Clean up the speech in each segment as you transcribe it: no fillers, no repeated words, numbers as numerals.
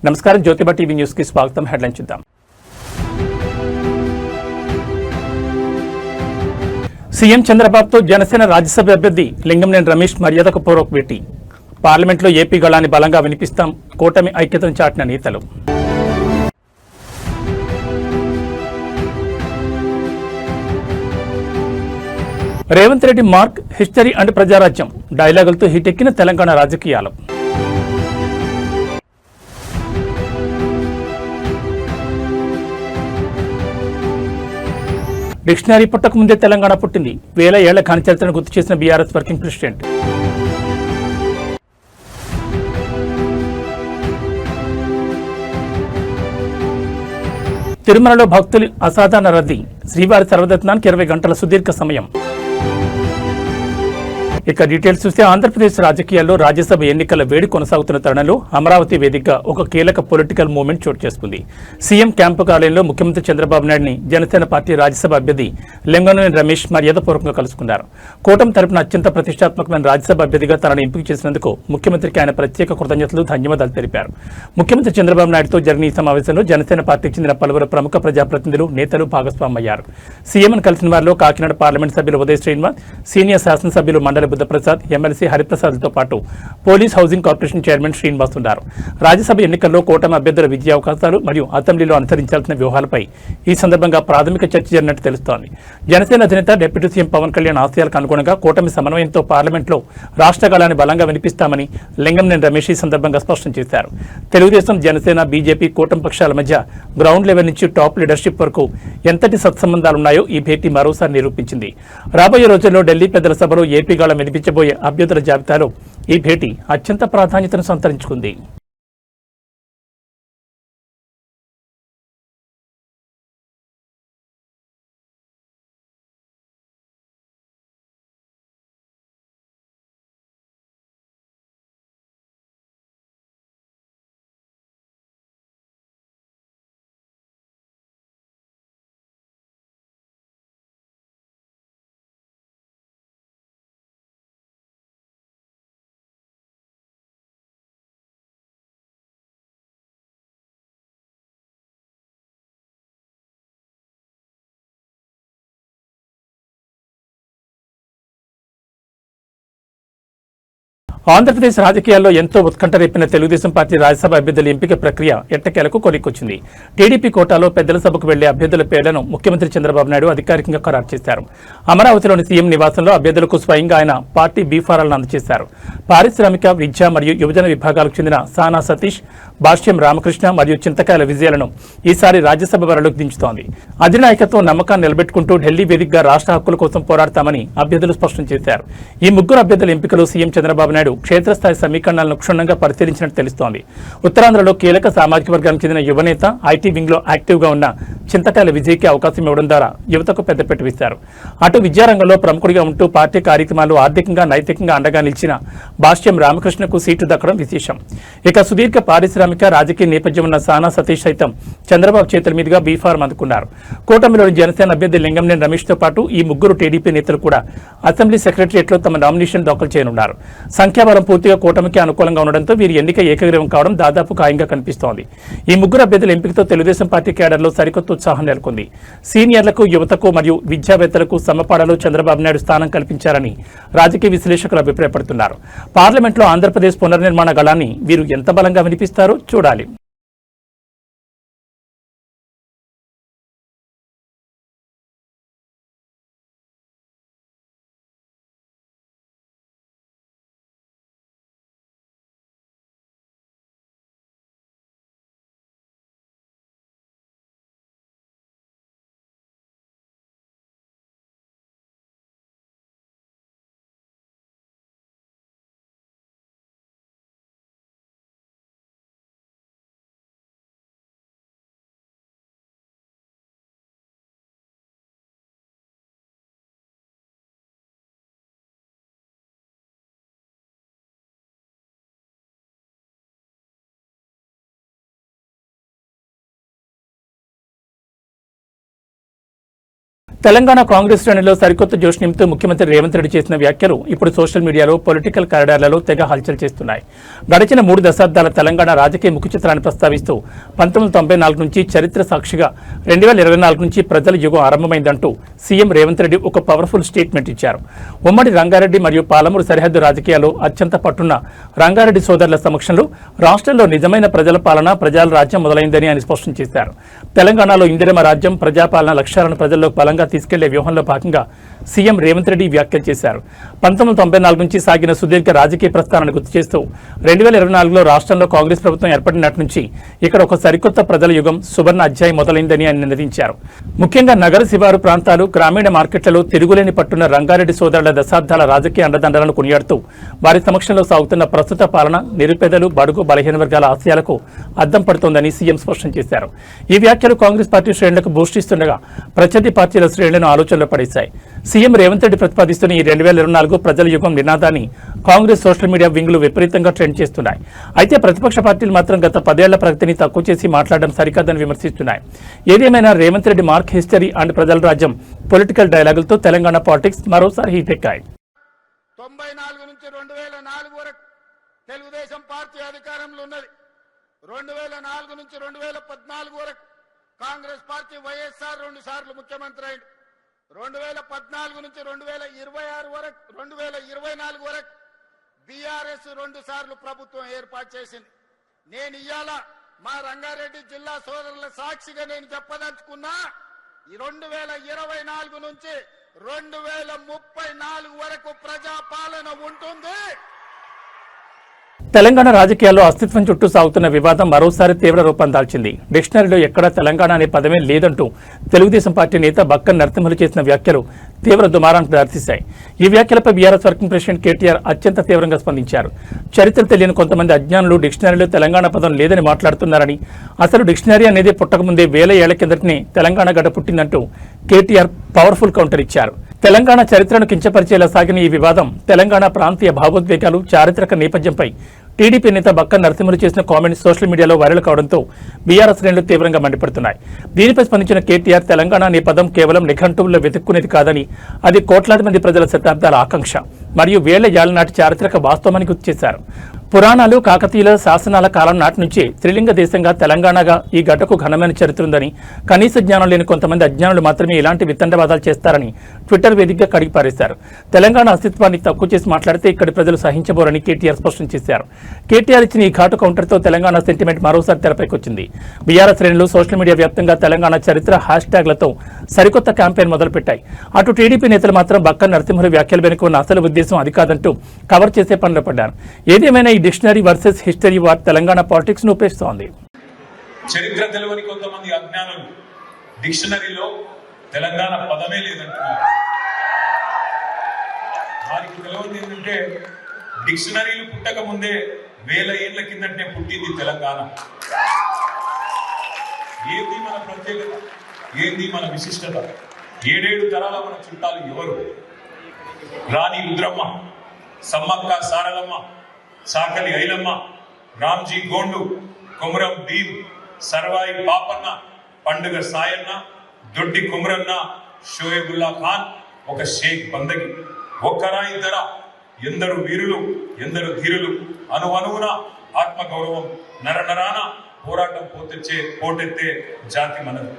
నమస్కారం, జ్యోతిబ TV news కి స్వాగతం. హెడ్లైన్ చూద్దాం. సీఎం చంద్రబాబుతో జనసేన రాజ్యసభ అభ్యర్థి లింగంనేని రమేష్ మర్యాదకు పూర్వక భేటీ. పార్లమెంట్లో ఏపీ గళాన్ని బలంగా వినిపిస్తాం, కూటమి ఐక్యతను చాటిన నేతలు. Revanth Reddy mark, history and Prajarajyam డైలాగులతో హిటెక్కిన తెలంగాణ రాజకీయాలు. డిక్షనరీ పుట్టక ముందే తెలంగాణ పుట్టింది. 1000 ఏళ్ల ఘన చరిత్రను గుర్తు చేసిన బీఆర్ఎస్ వర్కింగ్ ప్రెసిడెంట్. తిరుమలలో భక్తులు అసాధారణ రద్దీ. శ్రీవారి సర్వదర్శనానికి 20 గంటల సుదీర్ఘ సమయం. ఇక డీటెయిల్స్ చూస్తే ఆంధ్రప్రదేశ్ రాజకీయాల్లో రాజ్యసభ ఎన్నికల వేడి కొనసాగుతున్న తరుణంలో అమరావతి వేదికగా ఒక కీలక పొలిటికల్ మూవ్మెంట్ చోటు చేసుకుంది. సీఎం క్యాంపు కార్యాలయంలో ముఖ్యమంత్రి చంద్రబాబు నాయుడిని జనసేన పార్టీ రాజ్యసభ అభ్యర్థి లింగంనేని రమేష్ మర్యాదపూర్వకంగా కలుసుకున్నారు. కూటమి తరపున అత్యంత ప్రతిష్టాత్మకమైన రాజ్యసభ అభ్యర్థిగా తనను ఎంపిక చేసినందుకు ముఖ్యమంత్రికి ఆయన ప్రత్యేక కృతజ్ఞతలు, ధన్యవాదాలు తెలిపారు. ముఖ్యమంత్రి చంద్రబాబు నాయుడుతో జరిగిన ఈ సమావేశంలో జనసేన పార్టీకి చెందిన పలువురు ప్రముఖ ప్రజాప్రతినిధులు, నేతలు భాగస్వామయ్యారు. సీఎంను కలిసిన వారిలో కాకినాడ పార్లమెంట్ సభ్యులు ఉదయ్ శ్రీనివాస్, సీనియర్ శాసనసభ్యులు మండలి బుద్ధప్రసాద్, ఎమ్మెల్సీ హరిప్రసాద్తో పాటు police housing corporation chairman Srinivas ఉన్నారు. రాజ్యసభ ఎన్నికల్లో కూటమి అభ్యర్థుల విజయావకాశాలు మరియు అసెంబ్లీలో అనుసరించాల్సిన వ్యూహాలపై ఈ సందర్భంగా ప్రాథమిక చర్చ జరిగినట్టు తెలుస్తోంది. జనసేన అధినేత డిప్యూటీ సీఎం పవన్ కళ్యాణ్ ఆశయాలకు అనుగుణంగా కూటమి సమన్వయంతో పార్లమెంట్లో రాష్ట్ర గళాన్ని బలంగా వినిపిస్తామని లింగంనేని రమేష్ ఈ సందర్భంగా స్పష్టం చేశారు. తెలుగుదేశం, జనసేన, బీజేపీ కూటమి పక్షాల మధ్య గ్రౌండ్ లెవెల్ నుంచి టాప్ లీడర్షిప్ వరకు ఎంతటి సత్సంబంధాలున్నాయో ఈ భేటీ మరోసారి నిరూపించింది. రాబోయే రోజుల్లో ఢిల్లీ పెద్దల సభలో ఏపీ గళం వినిపించబోయే అభ్యర్థుల జాబితాలో ఈ భేటీ అత్యంత ప్రాధాన్యతను సంతరించుకుంది. ఆంధ్రప్రదేశ్ రాజకీయాల్లో ఎంతో ఉత్కంఠ రేపిన తెలుగుదేశం పార్టీ రాజ్యసభ అభ్యర్థుల ఎంపిక ప్రక్రియ ఎట్టకేలకు కొలిక్కొచ్చింది. టీడీపీ కోటాలో పెద్దల సభకు వెళ్లే అభ్యర్థుల పేర్లను ముఖ్యమంత్రి చంద్రబాబు నాయుడు అధికారికంగా ఖరారు చేశారు. అమరావతిలోని సీఎం నివాసంలో అభ్యర్థులకు స్వయంగా ఆయన పార్టీ బీఫారాలను అందజేశారు. పారిశ్రామిక, విద్య మరియు యువజన విభాగాలకు చెందిన సానా సతీష్, భాష్యం రామకృష్ణ మరియు చింతకాయల విజయాలను ఈసారి రాజ్యసభ బరిలోకి దించుతోంది. అధినాయకత్వం నమ్మకాన్ని నిలబెట్టుకుంటూ ఢిల్లీ వేదికగా రాష్ట్ర హక్కుల కోసం పోరాడతామని అభ్యర్థులు స్పష్టం చేశారు. ఈ ముగ్గురు అభ్యర్థుల ఎంపికలు సీఎం చంద్రబాబు నాయుడు క్షేత్రస్థాయి సమీకరణాలను క్షుణ్ణంగా పరిశీలించినట్టు తెలుస్తోంది. ఉత్తరాంధ్రలో కీలక సామాజిక వర్గానికి చెందిన యువనేత, ఐటీ వింగ్ లో యాక్టివ్ గా ఉన్న చింతకాయల విజయ్కి అవకాశం ఇవ్వడం ద్వారా యువతకు పెద్దపీట వేశారు. అటు విద్యారంగంలో ప్రముఖుడిగా ఉంటూ పార్టీ కార్యక్రమాలు ఆర్థికంగా, నైతికంగా అండగా నిలిచిన భాష్యం రామకృష్ణకు సీటు దక్కడం విశేషం. ఇక సుదీర్ఘ పారిశ్రామిక, రాజకీయ నేపథ్యం ఉన్న సానా సతీష్ సైతం చంద్రబాబు చేతుల మీదుగా బీఫారం అందుకున్నారు. కూటమిలోని జనసేన అభ్యర్థి లింగంనేని రమేష్ తో పాటు ఈ ముగ్గురు టీడీపీ నేతలు కూడా అసెంబ్లీ సెక్రటరియట్లో తమ నామినేషన్ దాఖలు చేయనున్నారు. సంఖ్యాబలం పూర్తిగా కూటమికి అనుకూలంగా ఉండడంతో వీరి ఎన్నిక ఏకగ్రీవం కావడం దాదాపు ఖాయంగా కనిపిస్తోంది. ఈ ముగ్గురు అభ్యర్థుల ఎంపికతో తెలుగుదేశం పార్టీ కేడర్లో సరికొత్త ఉత్సాహం నెలకొంది. సీనియర్లకు, యువతకు మరియు విద్యావేత్తలకు సమపాడలో చంద్రబాబు నాయుడు స్థానం కల్పించారని రాజకీయ విశ్లేషకులు అభిప్రాయపడుతున్నారు. పార్లమెంట్లో ఆంధ్రప్రదేశ్ పునర్నిర్మాణ గళాన్ని వీరు ఎంత బలంగా వినిపిస్తారో చూడాలి. తెలంగాణ కాంగ్రెస్ శ్రేణిలో సరికొత్త జోష్ నింపుతూ ముఖ్యమంత్రి రేవంత్ రెడ్డి చేసిన వ్యాఖ్యలు ఇప్పుడు సోషల్ మీడియాలో పొలిటికల్ కారిడార్లలో తెగ హల్చల్ చేస్తున్నాయి. గడిచిన 3 దశాబ్దాల తెలంగాణ రాజకీయ ముఖ చిత్రాన్ని ప్రస్తావిస్తూ 1994 నుంచి చరిత్ర సాక్షిగా 2024 నుంచి ప్రజల యుగం ఆరంభమైందంటూ సీఎం రేవంత్ రెడ్డి ఒక పవర్ఫుల్ స్టేట్మెంట్ ఇచ్చారు. ఉమ్మడి రంగారెడ్డి మరియు పాలమూరు సరిహద్దు రాజకీయాల్లో అత్యంత పట్టున్న రంగారెడ్డి సోదరుల సమక్షంలో రాష్ట్రంలో నిజమైన ప్రజల పాలన ప్రజల రాజ్యం మొదలైందని ఆయన స్పష్టం చేశారు. తెలంగాణలో ఇందిరమ రాజ్యం ప్రజాపాలన లక్ష్యాలను ప్రజల్లో బలంగా తీసుకెళ్లే వ్యూహంలో భాగంగా సీఎం రేవంత్ రెడ్డి వ్యాఖ్యలు చేశారు. 1994 నుంచి సాగిన సుదీర్ఘ రాజకీయ ప్రస్థానాన్ని గుర్తు చేస్తూ 2024లో రాష్ట్రంలో కాంగ్రెస్ ప్రభుత్వం ఏర్పడినట్టు నుంచి ఇక్కడ ఒక సరికొత్త ప్రజల యుగం సువర్ణ అధ్యాయం మొదలైందని ఆయన నినదించారు. ముఖ్యంగా నగర శివారు ప్రాంతాలు గ్రామీణ మార్కెట్లలో తిరుగులేని పట్టున్న రంగారెడ్డి సోదరుల దశాబ్దాల రాజకీయ అండదండలను కొనియాడుతూ వారి సమక్షంలో సాగుతున్న ప్రస్తుత పాలన నిరుపేదలు బడుగు బలహీన వర్గాల ఆశయాలకు అద్దం పడుతోందని సీఎం స్పష్టం చేశారు. ఈ వ్యాఖ్యలు కాంగ్రెస్ పార్టీ శ్రేణులకు బూస్ట్ ఇస్తుండగా ప్రత్యర్థి పార్టీల శ్రేణులను ఆలోచనలో పడేశాయి. సీఎం రేవంత్ రెడ్డి ప్రతిపాదిస్తున్న ఈ 2024 ప్రజల యుగం నినాదాన్ని కాంగ్రెస్ సోషల్ మీడియా వింగ్లు విపరీతంగా ట్రెండ్ చేస్తున్నాయి. అయితే ప్రతిపక్ష పార్టీలు మాత్రం గత 10 ఏళ్ల ప్రగతిని తక్కువ చేసి మాట్లాడడం సరికాదని విమర్శిస్తున్నాయి. ఏదేమైనా Revanth Reddy mark history and ప్రజల రాజ్యం పొలిటికల్ డైలాగులతో తెలంగాణ పాలిటిక్స్ మరోసారి హీటెక్కాయి. 94 నుంచి 2004 వరకు తెలుగుదేశం పార్టీ అధికారంలో ఉన్నది. 2004 నుంచి 2014 వరకు కాంగ్రెస్ పార్టీ వైఎస్ఆర్ 2 సార్లు ముఖ్యమంత్రి అయింది. 2014 నుంచి 2024 వరకు బీఆర్ఎస్ 2 సార్లు ప్రభుత్వం ఏర్పాటు చేసింది. నేను ఇవాళ మా రంగారెడ్డి జిల్లా సోదరుల సాక్షిగా నేను చెప్పదలుచుకున్నా, 2024 నుంచి 2034 వరకు ప్రజాపాలన ఉంటుంది. తెలంగాణ రాజకీయాల్లో అస్తిత్వం చుట్టూ సాగుతున్న వివాదం మరోసారి తీవ్ర రూపం దాల్చింది. డిక్షనరీలో ఎక్కడా తెలంగాణ అనే పదమే లేదంటూ తెలుగుదేశం పార్టీ నేత బక్కన్ నరసింహులు చేసిన వ్యాఖ్యలు తీవ్ర దుమారానికి దారితీశాయి. ఈ వ్యాఖ్యలపై బీఆర్ఎస్ వర్కింగ్ ప్రెసిడెంట్ కేటీఆర్ అత్యంత తీవ్రంగా స్పందించారు. చరిత్ర తెలియని కొంతమంది అజ్ఞానులు డిక్షనరీలో తెలంగాణ పదం లేదని మాట్లాడుతున్నారని, అసలు డిక్షనరీ అనేది పుట్టకముందే 1000 ఏళ్ల కిందటనే తెలంగాణ గడ్డ పుట్టిందంటూ కేటీఆర్ పవర్ఫుల్ కౌంటర్ ఇచ్చారు. తెలంగాణ చరిత్రను కించపరిచేలా సాగిన ఈ వివాదం తెలంగాణ ప్రాంతీయ భావోద్వేగాలు చారిత్రక నేపథ్యంపై టీడీపీ నేత బక్కన్ నరసింహులు చేసిన కామెంట్స్ సోషల్ మీడియాలో వైరల్ కావడంతో బీఆర్ఎస్ శ్రేణులు తీవ్రంగా మండిపడుతున్నాయి. దీనిపై స్పందించిన కేటీఆర్ తెలంగాణ అనే పదం కేవలం నిఘంటువుల్లో వెతుక్కునేది కాదని, అది కోట్లాది మంది ప్రజల శతాబ్దాల ఆకాంక్ష మరియు 1000 ఏళ్ల నాటి చారిత్రక వాస్తవాన్ని గుర్తు చేశారు. పురాణాలు కాకతీయుల శాసనాల కాలం నాటి నుంచే త్రిలింగ దేశంగా తెలంగాణగా ఈ గడ్డకు ఘనమైన చరిత్ర ఉందని, కనీస జ్ఞానం లేని కొంతమంది అజ్ఞానులు మాత్రమే ఇలాంటి వితండవాదాలు చేస్తారని ట్విట్టర్ వేదికగా కడిగిపారేశారు. తెలంగాణ అస్తిత్వాన్ని తక్కువ చేసి మాట్లాడితే ఇక్కడి ప్రజలు సహించబోరని కేటీఆర్ స్పష్టం చేశారు. కేటీఆర్ ఇచ్చిన ఈ ఘాటు కౌంటర్తో తెలంగాణ సెంటిమెంట్ మరోసారి తెరపైకొచ్చింది. బీఆర్ఎస్ శ్రేణులు సోషల్ మీడియా వ్యాప్తంగా తెలంగాణ చరిత్ర హ్యాష్ ట్యాగ్లతో సరికొత్త క్యాంపెయిన్ మొదలుపెట్టాయి. అటు టీడీపీ నేతలు మాత్రం బక్కన్ నరసింహుల వ్యాఖ్యల వెనుక ఉన్న అసలు ఉద్దేశం అది కాదంటూ కవర్ చేసే పనిలో పడ్డారు. ఏదేమైనా ఈ dictionary versus history war Telangana politics ను ఉపేస్తోంది. చరిత్ర తెలియని కొంతమంది అజ్ఞానులు డిక్షనరీలో తెలంగాణ పదమే లేదంటున్నారు. వారికి తెలియదు ఏంటంటే డిక్షనరీలు పుట్టక ముందే 1000 ఏళ్ల కిందటే పుట్టింది తెలంగాణ. ఏంది మన ప్రత్యేకత, ఏంది మన విశిష్టత, 7 తరాల మన చుట్టాలు ఎవరు? రాణి రుద్రమ్మ, సమ్మక్క సారలమ్మ, సాకలి ఐలమ్మ, రామ్జీ గోండు, కొమురం భీమ్, సర్వాయి పాపన్న, పండుగ సాయన్న, దొడ్డి కుమరన్న, షోయబుల్లా ఖాన్, ఒక షేక్ బందగి. ఒక్కరా ఇద్దరా? ఎందరు వీరులు, ఎందరు ధీరులు, అనువనువున ఆత్మగౌరవం, నరనరాన పోరాటం పోటెత్తే జాతి మనది.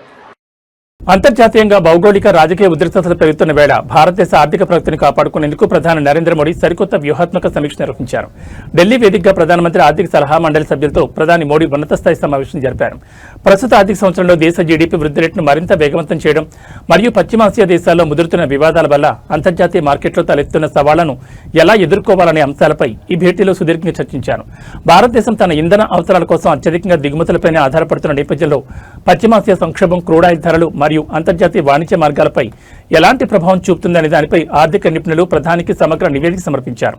అంతర్జాతీయంగా భౌగోళిక రాజకీయ ఉద్రిక్తతలు పెరుగుతున్న వేళ భారతదేశ ఆర్థిక ప్రగతిని కాపాడుకునేందుకు ప్రధాని నరేంద్ర మోడీ సరికొత్త వ్యూహాత్మక సమీక్ష నిర్వహించారు. ఢిల్లీ వేదికగా ప్రధానమంత్రి ఆర్థిక సలహా మండలి సభ్యులతో ప్రధాని మోడీ ఉన్నత స్థాయి సమావేశం జరిపారు. ప్రస్తుత ఆర్థిక సంవత్సరంలో దేశ జీడీపీ వృద్ధి రేటును మరింత వేగవంతం చేయడం మరియు పశ్చిమాసియా దేశాల్లో ముదురుతున్న వివాదాల వల్ల అంతర్జాతీయ మార్కెట్లో తలెత్తున్న సవాళ్లను ఎలా ఎదుర్కోవాలనే అంశాలపై ఈ భేటీలో సుదీర్ఘంగా చర్చించారు. భారతదేశం తన ఇంధన అవసరాల కోసం అత్యధికంగా దిగుమతులపైనే ఆధారపడుతున్న నేపథ్యంలో పశ్చిమాసియా సంక్షోభం క్రూడాయిల్ ధరలు మరియు అంతర్జాతీయ వాణిజ్య మార్గాలపై ఎలాంటి ప్రభావం చూపుతుందనే దానిపై ఆర్థిక నిపుణులు ప్రధానికి సమగ్ర నివేదిక సమర్పించారు.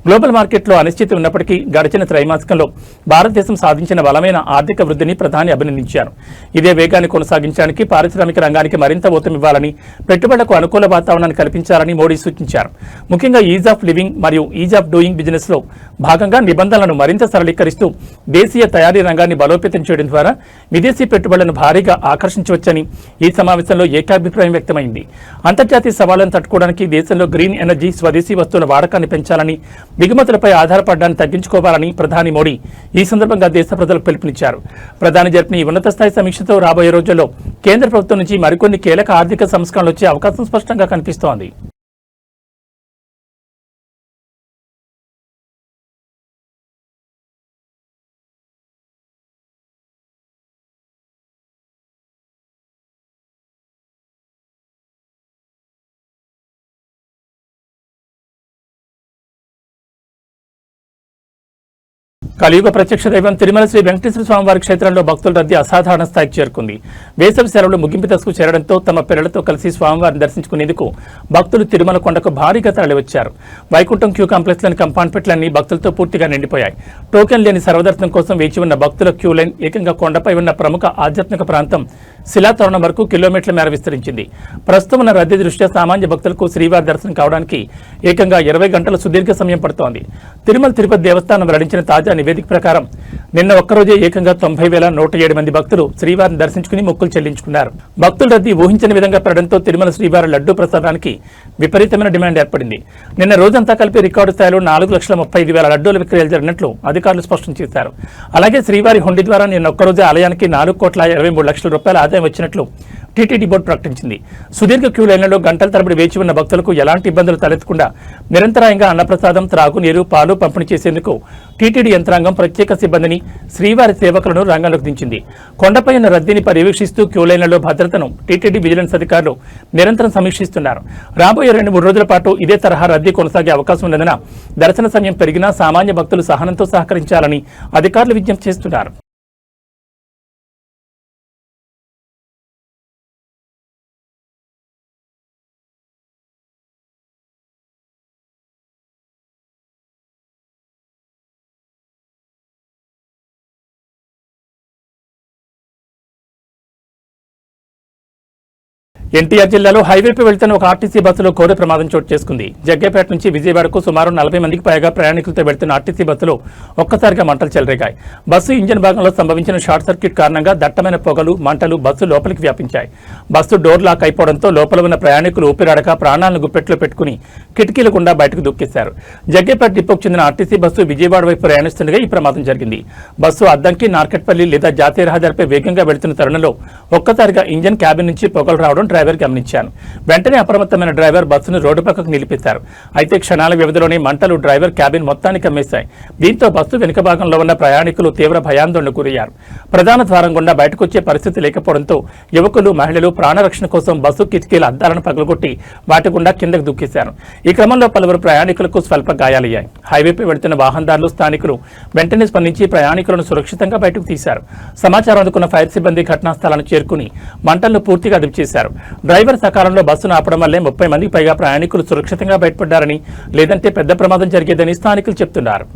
గ్లోబల్ మార్కెట్లో అనిశ్చితి ఉన్నప్పటికీ గడిచిన త్రైమాసికంలో భారతదేశం సాధించిన బలమైన ఆర్థిక వృద్ధిని ప్రధాని అభినందించారు. ఇదే వేగాన్ని కొనసాగించడానికి పారిశ్రామిక రంగానికి మరింత ఊతమివ్వాలని, పెట్టుబడులకు అనుకూల వాతావరణాన్ని కల్పించాలని మోడీ సూచించారు. ముఖ్యంగా ఈజ్ ఆఫ్ లివింగ్ మరియు ఈజ్ ఆఫ్ డూయింగ్ బిజినెస్ లో భాగంగా నిబంధనలను మరింత సరళీకరిస్తూ దేశీయ తయారీ రంగాన్ని బలోపేతం చేయడం ద్వారా విదేశీ పెట్టుబడులను భక్తులను భారీగా ఆకర్షించవచ్చని ఈ సమావేశంలో ఏకాభిప్రాయం వ్యక్తమైంది. అంతర్జాతీయ సవాళ్లను తట్టుకోవడానికి దేశంలో గ్రీన్ ఎనర్జీ, స్వదేశీ వస్తువుల వాడకాన్ని పెంచాలని, దిగుమతులపై ఆధారపడడాన్ని తగ్గించుకోవాలని ప్రధాని మోడీ ఈ సందర్భంగా దేశ ప్రజలకు పిలుపునిచ్చారు. ప్రధాని జరిపిన ఈ ఉన్నత స్థాయి సమీక్షతో రాబోయే రోజుల్లో కేంద్ర ప్రభుత్వం నుంచి మరికొన్ని కీలక ఆర్థిక సంస్కరణలు వచ్చే అవకాశం స్పష్టంగా కనిపిస్తోంది. కలియుగ ప్రత్యక్ష దైవం తిరుమల శ్రీ వెంకటేశ్వర స్వామివారి క్షేత్రంలో భక్తుల రద్దీ అసాధారణ స్థాయికి చేరుకుంది. వేసవి సెలవులు ముగింపు దశకు చేరడంతో తమ పిల్లలతో కలిసి స్వామివారిని దర్శించుకునేందుకు భక్తులు తిరుమల కొండకు భారీగా తరలివచ్చారు. వైకుంఠం క్యూ కాంప్లెక్స్లోని కంపార్ట్మెంట్లన్నీ భక్తులతో పూర్తిగా నిండిపోయాయి. టోకెన్ లేని సర్వదర్శనం కోసం వేచి ఉన్న భక్తుల క్యూ లైన్ ఏకంగా కొండపై ఉన్న ప్రముఖ ఆధ్యాత్మిక ప్రాంతం శిలాతోరణం వరకు కిలోమీటర్ల మేర విస్తరించింది. ప్రస్తుతం ఉన్న రద్దీ దృష్ట్యా సామాన్య భక్తులకు శ్రీవారి దర్శనం కావడానికి ఏకంగా 20 గంటల సుదీర్ఘ సమయం పడుతోంది. తిరుమల తిరుపతి దేవస్థానం వెల్లడించిన తాజా నివేదిక ప్రకారం నిన్న ఒక్కరోజే ఏకంగా 90,107 మంది భక్తులు శ్రీవారిని దర్శించుకుని మొక్కులు చెల్లించుకున్నారు. భక్తుల రద్దీ ఊహించని విధంగా పెరగడంతో తిరుమల శ్రీవారి లడ్డూ ప్రసాదానికి విపరీతమైన డిమాండ్ ఏర్పడింది. నిన్న రోజంతా కలిపి రికార్డు స్థాయిలో 4,35,000 లడ్డూల విక్రయాలు జరిగినట్లు అధికారులు స్పష్టం చేశారు. అలాగే శ్రీవారి హుండీ ద్వారా నిన్న ఒక్కరోజే ఆలయానికి 4,23,00,000 రూపాయల ఆదాయం వచ్చినట్లు టీటీడీ బోర్డు ప్రకటించింది. సుదీర్ఘ క్యూ లైన్లలో గంటల తరబడి వేచి ఉన్న భక్తులకు ఎలాంటి ఇబ్బందులు తలెత్తకుండా నిరంతరాయంగా అన్నప్రసాదం, త్రాగునీరు, పాలు పంపిణీ చేసేందుకు టీటీడీ యంత్రాంగం ప్రత్యేక సిబ్బందిని, శ్రీవారి సేవకులను రంగంలోకి దించింది. కొండపై ఉన్న రద్దీని పర్యవేక్షిస్తూ క్యూ లైన్లలో భద్రతను టీటీడీ విజిలెన్స్ అధికారులు నిరంతరం సమీక్షిస్తున్నారు. రాబోయే 2-3 రోజుల పాటు ఇదే తరహా రద్దీ కొనసాగే అవకాశం ఉన్నందున దర్శన సమయం పెరిగినా సామాన్య భక్తులు సహనంతో సహకరించాలని అధికారులు విజ్ఞప్తి చేస్తున్నారు. ఎన్టీఆర్ జిల్లాలో హైవేపై వెళ్తున్న ఒక ఆర్టీసీ బస్సులో ఘోర ప్రమాదం చోటు చేసుకుంది. జగ్గేపేట నుంచి విజయవాడకు సుమారు 40 మందికి పైగా ప్రయాణికులతో వెళ్తున్న ఆర్టీసీ బస్సులో ఒక్కసారిగా మంటలు చెలరేగాయి. బస్సు ఇంజన్ భాగంలో సంభవించిన షార్ట్ సర్క్యూట్ కారణంగా దట్టమైన పొగలు, మంటలు బస్సు లోపలికి వ్యాపించాయి. బస్సు డోర్ లాక్ అయిపోవడంతో లోపల ఉన్న ప్రయాణికులు ఊపిరాడక ప్రాణాలను గుప్పెట్లో పెట్టుకుని కిటికీల గుండా బయటకు దూకేశారు. జగ్గేపేట డిపోకు చెందిన ఆర్టీసీ బస్సు విజయవాడ వైపు ప్రయాణిస్తుండగా ఈ ప్రమాదం జరిగింది. బస్సు అద్దంకి, నార్కెట్పల్లి లేదా జాతీయ రహదారిపై వేగంగా వెళ్తున్న తరుణంలో ఒక్కసారిగా ఇంజన్ క్యాబిన్ నుంచి పొగలు రావడం డ్రైవర్ గమనించాను. వెంటనే అప్రమత్తమైన డ్రైవర్ బస్సును రోడ్డు పక్కకు నిలిపేశారు. అయితే క్షణాల వ్యవధిలోనే మంటలు డ్రైవర్ క్యాబిన్ మొత్తానికి కమ్మేశాయి. దీంతో బస్సు వెనుక భాగంలో ఉన్న ప్రయాణికులు తీవ్ర భయాందోళనకు గురయ్యారు. ప్రధాన ద్వారం గుండా బయటకు వచ్చే పరిస్థితి లేకపోవడంతో యువకులు, మహిళలు ప్రాణరక్షణ కోసం బస్సు కిటికీల అద్దాలను పగలగొట్టి వాటి గుండా కిందకు దూకేశారు. ఈ క్రమంలో పలువురు ప్రయాణికులకు స్వల్ప గాయాలయ్యాయి. హైవేపై వెళ్తున్న వాహనదారులు, స్థానికులు వెంటనే స్పందించి ప్రయాణికులను సురక్షితంగా బయటకు తీశారు. సమాచారం అందుకున్న ఫైర్ సిబ్బంది ఘటనా స్థలాన్ని చేరుకుని మంటలను పూర్తిగా అదుపు చేశారు. డ్రైవర్ సకాలంలో బస్సును ఆపడం వల్లే 30 మందికి పైగా ప్రయాణికులు సురక్షితంగా బయటపడ్డారని, లేదంటే పెద్ద ప్రమాదం జరిగేదని స్థానికులు చెప్తున్నారు.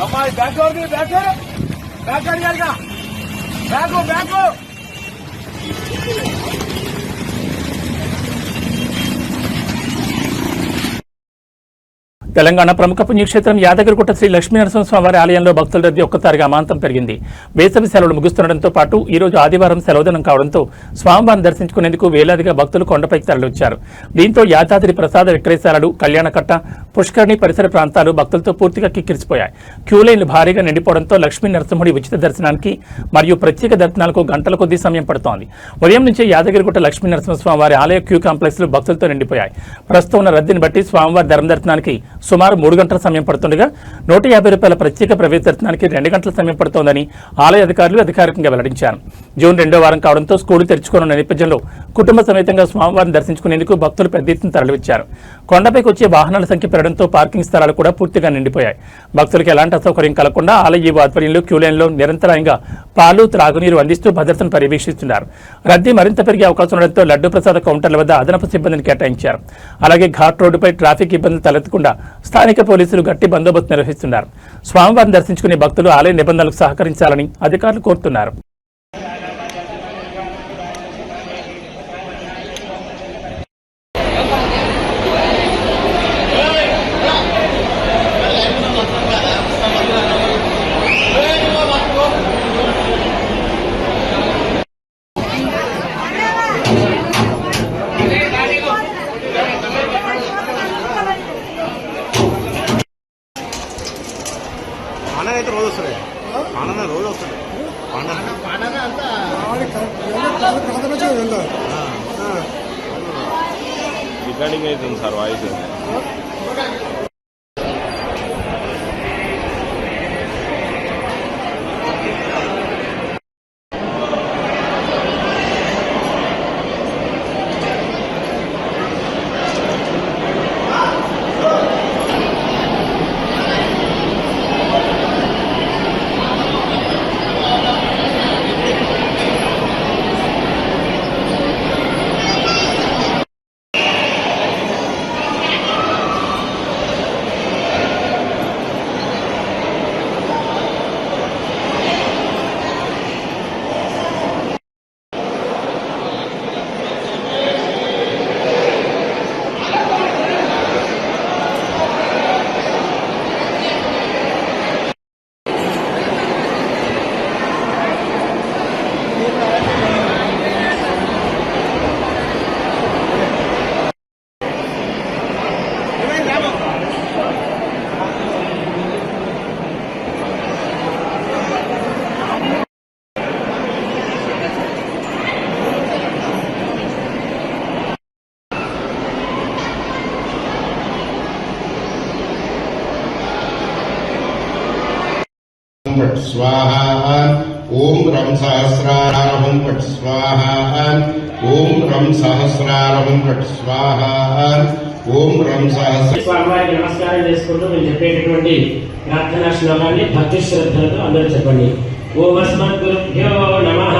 అమ్మాయి బ్యాక్ తెలంగాణ ప్రముఖ పుణ్యక్షేత్రం యాదగిరిగుట్ట శ్రీ లక్ష్మీనరసింహస్వామి ఆలయంలో భక్తుల రద్దీ ఒక్కసారిగా అమాంతం పెరిగింది. వేసవి సెలవులు ముగుస్తుండటంతో పాటు ఈ రోజు ఆదివారం సెలవుదినం కావడంతో స్వామివారిని దర్శించుకునేందుకు వేలాదిగా భక్తులు కొండపైకి తరలివచ్చారు. దీంతో యాదాద్రి ప్రసాద విక్రయశాలలు, కళ్యాణకట్ట, పుష్కరిణి పరిసర ప్రాంతాలు భక్తులతో పూర్తిగా కిక్కిరిసిపోయాయి. క్యూలైన్లు భారీగా నిండిపోవడంతో లక్ష్మీ నరసింహుడి ఉచిత దర్శనానికి మరియు ప్రత్యేక దర్శనాలకు గంటల కొద్దీ సమయం పడుతోంది. ఉదయం నుంచే యాదగిరిగుట్ట లక్ష్మీ నరసింహస్వామి వారి ఆలయ క్యూ కాంప్లెక్స్లు భక్తులతో నిండిపోయాయి. ప్రస్తుతం ఉన్న రద్దీని బట్టి స్వామివారి ధర్మదర్శనానికి సుమారు 3 గంటల సమయం పడుతుండగా 150 రూపాయల ప్రత్యేక ప్రవేశ దర్శనానికి 2 గంటల సమయం పడుతోందని ఆలయ అధికారులు అధికారికంగా వెల్లడించారు. జూన్ 2వ వారం కావడంతో స్కూలు తెరుచుకోనున్న నేపథ్యంలో కుటుంబ సమేతంగా స్వామివారిని దర్శించుకునేందుకు భక్తులు పెద్ద ఎత్తున తరలివచ్చారు. కొండపైకి వచ్చే వాహనాల సంఖ్య పెరగడంతో పార్కింగ్ స్థలాలు కూడా పూర్తిగా నిండిపోయాయి. భక్తులకు ఎలాంటి అసౌకర్యం కలగకుండా ఆలయ ఆధ్వర్యంలో క్యూలైన్లో నిరంతరాయంగా పాలు, త్రాగునీరు అందిస్తూ భద్రతను పర్యవేక్షిస్తున్నారు. రద్దీ మరింత పెరిగే అవకాశం ఉండడంతో లడ్డు ప్రసాద కౌంటర్ల వద్ద అదనపు సిబ్బందిని కేటాయించారు. అలాగే ఘాట్ రోడ్డుపై ట్రాఫిక్ ఇబ్బందులు తలెత్తకుండా స్థానిక పోలీసులు గట్టి బందోబస్తు నిర్వహిస్తున్నారు. స్వామివారిని దర్శించుకునే భక్తులు ఆలయ నిబంధనలకు సహకరించాలని అధికారులు కోరుతున్నారు. అయితే రోజు వస్తుంది ఆనంద రోజు వస్తుంది రికార్డింగ్ అవుతుంది సార్ వాయిస్. पट स्वाहा ओम रम सहस्रारहं पट स्वाहा ओम रम सहस्रारहं पट स्वाहा ओम रम सहस्र స్వామివారికి నమస్కారం చేసుకుంటూ నేను చెప్పేటటువంటి ప్రార్థనా శ్లోకాన్ని భక్తి శ్రద్ధలతో అందరూ చెప్పండి. ఓం అస్మద్గురుభ్యో నమః.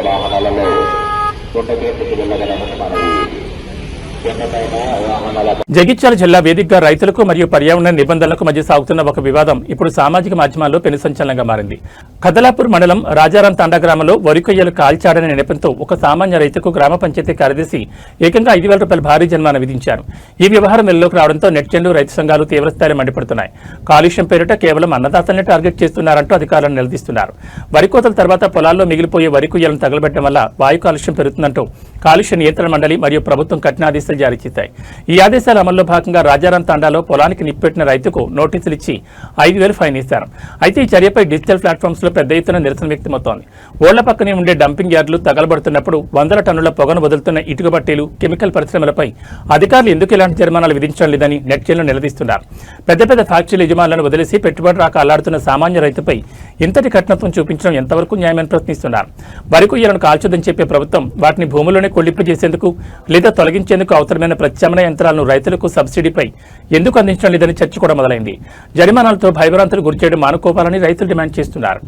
వాహనాలలో కొండపేటకు వెళ్ళగలమని మనవి. జగిత్యాల జిల్లా వేదికగా రైతులకు మరియు పర్యావరణ నిబంధనలకు మధ్య సాగుతున్న ఒక వివాదం ఇప్పుడు సామాజిక మాధ్యమాల్లో పెను సంచలనంగా మారింది. కదలాపూర్ మండలం రాజారాం తాండా గ్రామంలో వరి కొయ్యలు కాల్చాడనే నెపంతో ఒక సామాన్య రైతుకు గ్రామ పంచాయతీ కార్యదర్శి ఏకంగా 5,000 రూపాయల భారీ జరిమానా విధించారు. ఈ వ్యవహారం వెలుగులోకి రావడంతో నెటిజన్లు, రైతు సంఘాలు తీవ్రస్థాయిలో మండిపడుతున్నాయి. కాలుష్యం పేరిట కేవలం అన్నదాతల్ని టార్గెట్ చేస్తున్నారంటూ అధికారులను నిలదీస్తున్నారు. వరి కోతల తర్వాత పొలాల్లో మిగిలిపోయే వరి కొయ్యలను తగలబెట్టడం వల్ల వాయు కాలుష్యం పెరుగుతుందంటూ కాలుష్య నియంత్రణ మండలి మరియు ప్రభుత్వం కఠిన ఆదేశాలు జారీ చేశాయి. ఈ ఆదేశాల అమల్లో భాగంగా రాజారాం తాండాలో పొలానికి నిప్పెట్టిన రైతుకు నోటీసులు ఇచ్చి 5,000 ఫైన్ వేశారు. అయితే ఈ చర్యపై డిజిటల్ ప్లాట్ఫామ్స్ లో పెద్ద ఎత్తున నిరసన వ్యక్తమవుతోంది. ఓళ్ల పక్కనే ఉండే డంపింగ్ యార్డులు తగలబడుతున్నప్పుడు 100 టన్నుల పొగను వదులుతున్న ఇటుక బట్టీలు, కెమికల్ పరిశ్రమలపై అధికారులు ఎందుకు ఇలాంటి జరిమానాలు విధించడం లేదని నెటిజన్లు నిలదీస్తున్నారు. పెద్ద పెద్ద ఫ్యాక్టరీల యజమానులను వదిలేసి పెట్టుబడి రాక అల్లాడుతున్న సామాన్య రైతుపై ఇంతటి కఠినత్వం చూపించడం ఎంతవరకు న్యాయమని ప్రశ్నిస్తున్నారు. వరి కొయ్యలను కాల్చొద్దని చెప్పే ప్రభుత్వం వాటిని భూముల్లోనే కొల్లింపు చేసేందుకు లేదా తొలగించేందుకు అవసరమైన ప్రత్యామ్నాయ యంత్రాలను రైతులకు సబ్సిడీపై ఎందుకు అందించడం లేదని చర్చ కూడా మొదలైంది. జరిమానాలతో భయభ్రాంతులు గురిచేయడం మానుకోవాలని రైతులు డిమాండ్ చేస్తున్నారు.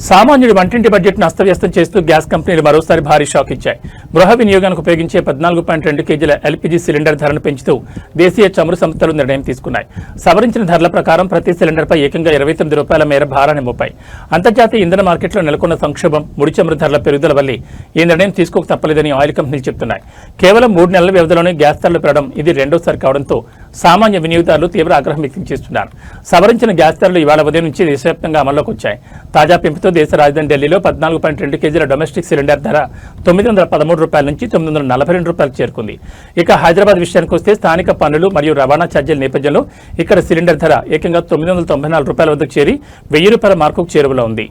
సామాన్యుడి వంటింటి బడ్జెట్ను అస్తవ్యస్తం చేస్తూ గ్యాస్ కంపెనీలు మరోసారి భారీ షాక్ ఇచ్చాయి. గృహ వినియోగానికి ఉపయోగించే 14.2 కేజీల ఎల్పీజీ సిలిండర్ ధరను పెంచుతూ దేశీయ చమురు సంస్థలు నిర్ణయం తీసుకున్నాయి. సవరించిన ధరల ప్రకారం ప్రతి సిలిండర్పై ఏకంగా 29 రూపాయల మేర భారాన్ని మోపాయి. అంతర్జాతీయ ఇంధన మార్కెట్లో నెలకొన్న సంక్షోభం, ముడి చమురు ధరల పెరుగుదల వల్లే ఈ నిర్ణయం తీసుకోక తప్పలేదని ఆయిల్ కంపెనీలు చెబుతున్నాయి. కేవలం 3 నెలల వ్యవధిలోనే గ్యాస్ ధరలు పెరగడం ఇది రెండోసారి కావడంతో సామాన్య వినియోగదారులు తీవ్ర ఆగ్రహం వ్యక్తం చేస్తున్నారు. సవరించిన గ్యాస్ ధరలు ఇవాళ ఉదయం నుంచి దేశవ్యాప్తంగా అమల్లోకి వచ్చాయి. తాజా పెంపుతో దేశ రాజధాని ఢిల్లీలో 14.2 కేజీల డొమెస్టిక్ సిలిండర్ ధర 913 రూపాయల నుంచి 942 రూపాయలకు చేరుకుంది. ఇక హైదరాబాద్ విషయానికి వస్తే స్థానిక పన్నులు మరియు రవాణా ఛార్జీల నేపథ్యంలో ఇక్కడ సిలిండర్ ధర ఏకంగా 994 రూపాయల వద్దకు చేరి 1000 రూపాయల మార్కుకు చేరువలో ఉంది.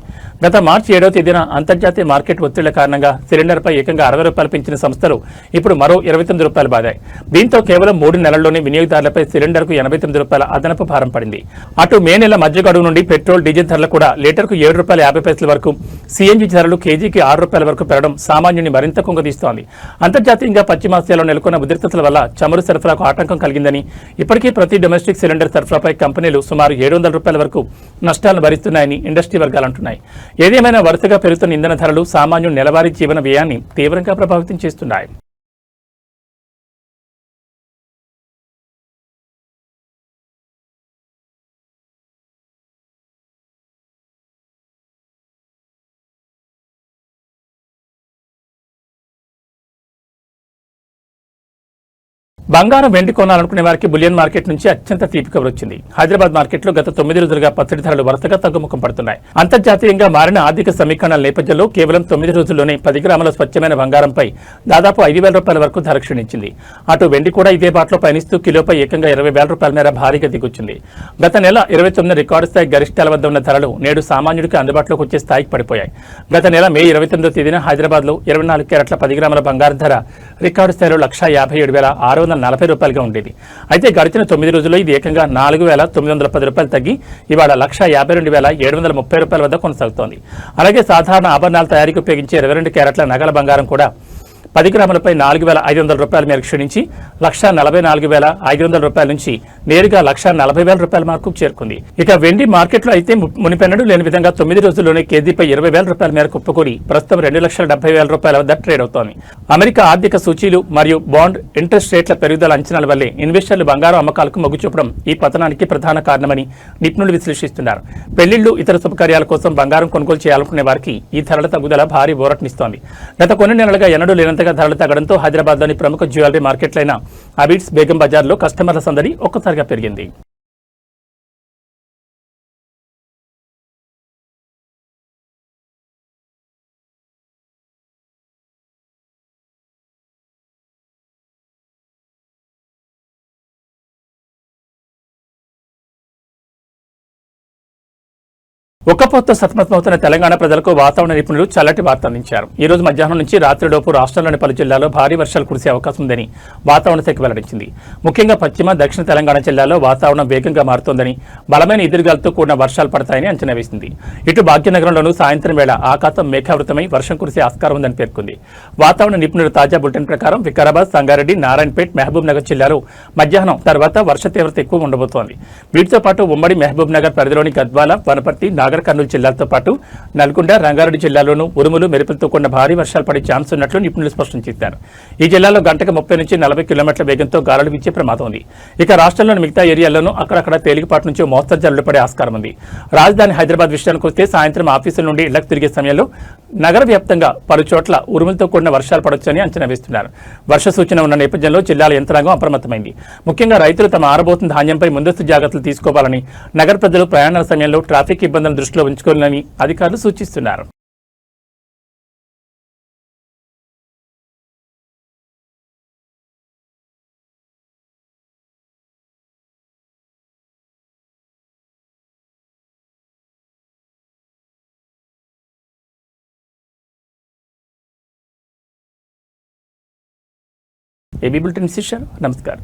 గత మార్చి 7వ తేదీన అంతర్జాతీయ మార్కెట్ ఒత్తిళ్ల కారణంగా సిలిండర్పై ఏకంగా 60 రూపాయలు పెంచిన సంస్థలు ఇప్పుడు మరో 29 రూపాయలు బాదాయి. దీంతో కేవలం 3 నెలల్లోనే వినియోగదారులపై సిలిండర్కు 89 రూపాయల అదనపు భారం పడింది. అటు మే నెల మధ్య గడువు నుండి పెట్రోల్, డీజిల్ ధరలు కూడా లీటర్కు 7 రూపాయల 50 పైసల వరకు, సిఎన్జి ధరలు కేజీకి 6 రూపాయల వరకు పెరగడం సామాన్యుని మరింత కుంగదీస్తోంది. అంతర్జాతీయంగా పశ్చిమాసియాలో నెలకొన్న ఉద్రిక్తతల వల్ల చమురు సరఫరాకు ఆటంకం కలిగిందని, ఇప్పటికీ ప్రతి డొమెస్టిక్ సిలిండర్ సరఫరాపై కంపెనీలు సుమారు 700 రూపాయల వరకు నష్టాలను భరిస్తున్నాయని ఇండస్ట్రీ వర్గాలు అంటున్నాయి. ఏదేమైనా వరుసగా పెరుగుతున్న ఇంధన ధరలు సామాన్యుని నెలవారీ జీవన వ్యయాన్ని తీవ్రంగా ప్రభావితం చేస్తున్నాయి. బంగారం, వెండి కొనాలనుకునే వారికి బులియన్ మార్కెట్ నుంచి అత్యంత తీపి కబురు వచ్చింది. హైదరాబాద్ మార్కెట్లో గత 9 రోజులుగా పసిడి ధరలు వరుసగా తగ్గుముఖం పడుతున్నాయి. అంతర్జాతీయంగా మారిన ఆర్థిక సమీకరణల నేపథ్యంలో కేవలం 9 రోజుల్లోనే 10 గ్రాముల స్వచ్ఛమైన బంగారంపై దాదాపు 5,000 రూపాయల వరకు ధర క్షీణించింది. అటు వెండి కూడా ఇదే బాటలో పయనిస్తూ కిలోపై ఏకంగా 20,000 రూపాయల మేర భారీగా దిగొచ్చింది. గత నెల 29 రికార్డు స్థాయి గరిష్టాల వద్ద ఉన్న ధరలు నేడు సామాన్యుడికి అందుబాటులోకి వచ్చే స్థాయికి పడిపోయాయి. గత నెల మే 29వ తేదీన హైదరాబాద్లో 24 క్యారెట్ల 10 గ్రాముల బంగారం ధర రికార్డు స్థాయిలో 1,57,640 రూపాయలుగా ఉండేది. అయితే గడిచిన 9 రోజుల్లో ఇది ఏకంగా 4,910 రూపాయలు తగ్గి ఇవాళ 1,52,730 రూపాయల వద్ద కొనసాగుతోంది. అలాగే సాధారణ ఆభరణాల తయారీకి ఉపయోగించే 22 క్యారెట్ల నగల బంగారం కూడా 10 గ్రాములపై 4,500 రూపాయల మేరకు క్షీణించి 1,44,500 రూపాయల నుంచి నేరుగా 1,40,000 రూపాయల మార్కుకు చేరుకుంది. ఇక వెండి మార్కెట్లో అయితే మునిపెన్నడూ లేని విధంగా 9 రోజుల్లోనే కేజీపై 20,000 రూపాయల మేరకు కుప్పకూడి ప్రస్తుతం 2,70,000 రూపాయల వద్ద ట్రేడ్ అవుతోంది. అమెరికా ఆర్థిక సూచీలు మరియు బాండ్ ఇంట్రెస్ట్ రేట్ల పెరుగుదల అంచనాల వల్లే ఇన్వెస్టర్లు బంగారం అమ్మకాలకు మొగ్గు చూపడం ఈ పతనానికి ప్రధాన కారణమని నిపుణులు విశ్లేషిస్తున్నారు. పెళ్లిళ్లు, ఇతర శుభకార్యాల కోసం బంగారం కొనుగోలు చేయాలనుకునే వారికి ఈ ధరల తగ్గుదల భారీ ఊరటనిస్తోంది. గత కొన్ని నెలలుగా ఎన్నడూ లేనంతగా ధరలు తగ్గడంతో హైదరాబాద్లోని ప్రముఖ జ్యువెలరీ మార్కెట్లైన అబిడ్స్, బేగం బజార్లో కస్టమర్ల సందడి ఒక్కసారిగా పెరిగింది. ఉక్కపోతతో సతమతమవుతున్న తెలంగాణ ప్రజలకు వాతావరణ నిపుణులు చల్లటి వార్త అందించారు. ఈ రోజు మధ్యాహ్నం నుంచి రాత్రిలోపు రాష్ట్రంలోని పలు జిల్లాల్లో భారీ వర్షాలు కురిసే అవకాశం ఉందని వాతావరణ శాఖ వెల్లడించింది. ముఖ్యంగా పశ్చిమ, దక్షిణ తెలంగాణ జిల్లాల్లో వాతావరణం వేగంగా మారుతోందని, బలమైన ఎదురుగాలతో కూడిన వర్షాలు పడతాయని అంచనా వేసింది. ఇటు భాగ్యనగరంలోనూ సాయంత్రం వేళ ఆకాశం మేఘావృతమై వర్షం కురిసే ఆస్కారం ఉందని పేర్కొంది. వాతావరణ నిపుణుల తాజా బులెటిన్ ప్రకారం వికారాబాద్, సంగారెడ్డి, నారాయణపేట్, మహబూబ్ నగర్ జిల్లాలో మధ్యాహ్నం తర్వాత వర్ష తీవ్రత ఎక్కువ ఉండబోతోంది. వీటితో పాటు ఉమ్మడి మహబూబ్ నగర్ పరిధిలోని గద్వాల, వనపర్తి, నాగర్ కర్నూలు జిల్లాలతో పాటు నల్గొండ, రంగారెడ్డి జిల్లాలోనూ ఉరుములు, మెరుపులతో కూడిన భారీ వర్షాలు పడే ఛాన్స్ ఉన్నట్లు నిపుణులు స్పష్టం చేశారు. ఈ జిల్లాలో గంటకు 30 నుంచి 40 కిలోమీటర్ల వేగంతో గాలులు వీచే ప్రమాదం ఉంది. ఇక రాష్ట్రంలోని మిగతా ఏరియాల్లోనూ అక్కడక్కడ తేలికపాటి నుంచి మోస్తరు జల్లులు పడే ఆస్కారం ఉంది. రాజధాని హైదరాబాద్ విషయానికి వస్తే సాయంత్రం ఆఫీసుల నుండి ఇళ్లకు తిరిగే సమయంలో నగర వ్యాప్తంగా పలు చోట్ల ఉరుములతో కూడిన వర్షాలు పడొచ్చని అంచనా వేస్తున్నారు. వర్ష సూచన ఉన్న నేపథ్యంలో జిల్లాల యంత్రాంగం అప్రమత్తమైంది. ముఖ్యంగా రైతులు తమ ఆరబోతున్న ధాన్యంపై ముందస్తు జాగ్రత్తలు తీసుకోవాలని, నగర ప్రజలు ప్రయాణాల సమయంలో ట్రాఫిక్ ఇబ్బందులను దృష్టిలో ఉంచుకోవాలని అధికారులు సూచిస్తున్నారు. ఏబీ బులెటిన్ శిష్యులు నమస్కారం.